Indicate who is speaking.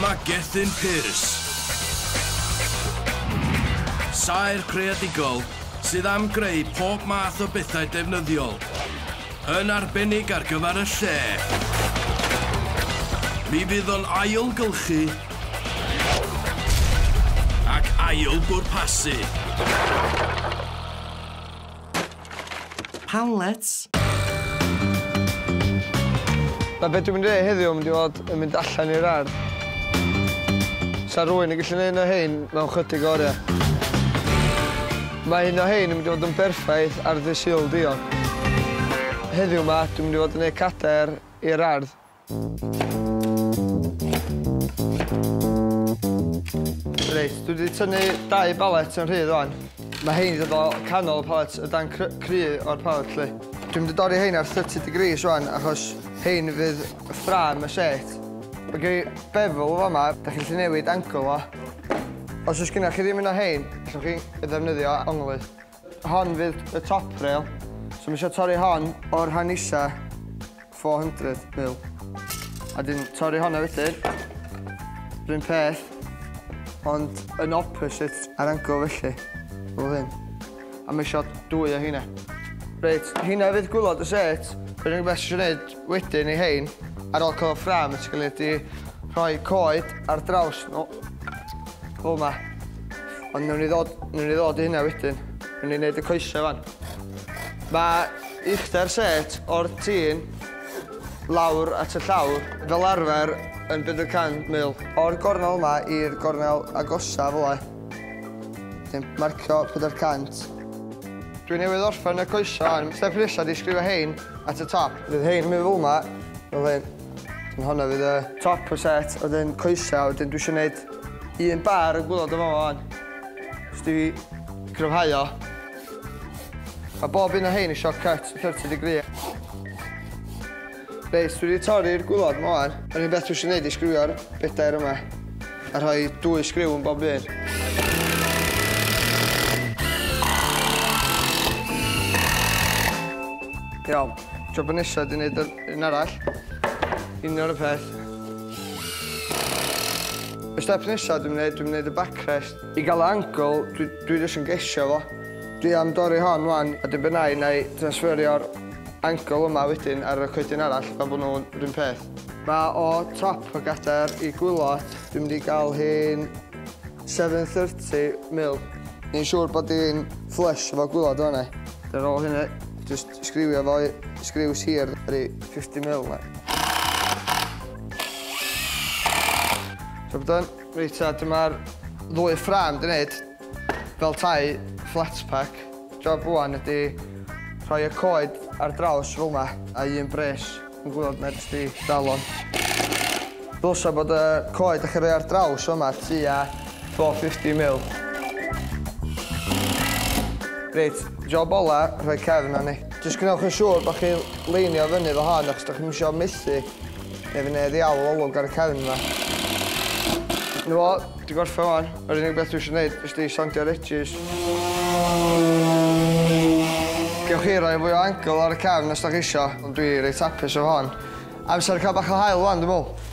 Speaker 1: Dyma Gethin Pearce. Saer creadigol sydd am greu pob math o bethau defnyddiol, yn arbennig ar gyfer y lle. Mi fydd o'n ailgylchu ac ail-bwrpasu. Pallets.
Speaker 2: Beth dwi'n mynd i heddiw mynd i fod yn mynd allan i'r ardd. Sa rwy'n yn gallu gwneud o hein mewn chydig oriau. Mae hyn o hein yn mynd i fod yn berffaith ar ddy Sul diog. Heddiw yma, dwi'n mynd i fod yn gwneud cader i'r ardd. Reit, dwi wedi tynnu 2 balet yn rhydd o'n. Mae hein wedi dod o canol y palet y dan cry o'r palet lle. Dwi'n mynd i dorri hein ar 30 degrees o'n achos hein fydd ffram y set. Mae gen i befl fama, da chi'n gallu newid angl o. Os oes gennych chi ddim yn o hein, allwch chi ddefnyddio onglydd. Hon fydd y top rail, so mi eisiau torri hon o'r rhan isa 400 mil. A dyn torri honna wedyn, rhywun peth, ond yn opposite ar angl felly, fel hyn. A mi eisiau 2 o hynna. Reit, hynna fydd gwylod y set, yr unig beth eisiau gwneud wedyn i hein, ar ôl cael o ffram, ys gael ei rhoi coed ar draws nhw. Fel yma. Ond newn ni ddod i hynna wedyn. Newn ni wneud y coesau fan. Mae uchder set o'r tîn lawr at y llawr fel arfer yn 400 mil. O'r gornel yma i'r gornel agosa fel e. Marcio 400. Dwi'n newydd orffen y coesau fan. Step nesa di sgrifio hein at y top. Fydd hein yn mynd fel yma. Fel hyn. Honna fydd y top o set, a wedyn coesau, wedyn dwi eisiau gwneud 1 bar yn gwylod o fama fan. Os dwi gryfhau o. A bob un o hein eisiau cut 30 degree. Reis, dwi wedi torri'r gwylod yma fan. Yr unig beth dwi eisiau gwneud i sgrifio'r bedair yma. A rhoi 2 sgriw yn bob un. Iawn, job yn nesa di wneud un arall. Union y peth. Y step nesa dwi'n wneud y backrest. I gael y angl, dwi jyst yn gesio fo. Dwi am dorri hon wan, a dwi'n benau na i transferio'r angl yma wedyn ar y coedyn arall, fel bod nhw'n rhywun peth. Mae o top o gader i gwylod, dwi'n mynd i gael hyn 730 mil. Ni'n siŵr bod hi'n flush efo gwylod o'na. Ar ôl hynny, jyst sgrifio fo i sgriws hir ar i 50 mil yma. So bod reit, dyma'r 2 ffram di wneud fel tai flat pack. Job wwan ydy rhoi y coed ar draws fel yma a 1 bres yn gwylod na jyst i dalon. Dylsa bod y coed a'ch rhoi ar draws yma tua 450 mil. Reit, job ola rhoi cefn arni. Jyst gwnewch yn siŵr bod chi'n leinio fyny fel hon achos da chi'n eisiau methu neu fyny ddiawl olwg ar y cefn yma. Nw o, di gorffen fan. Yr unig beth dwi eisiau gwneud ysdi sondio'r edges. Gewch chi roi fwy o angl ar y cefn os da chi eisiau, ond dwi reit hapus o hon. Amser cael bach o hael wan, dwi'n meddwl.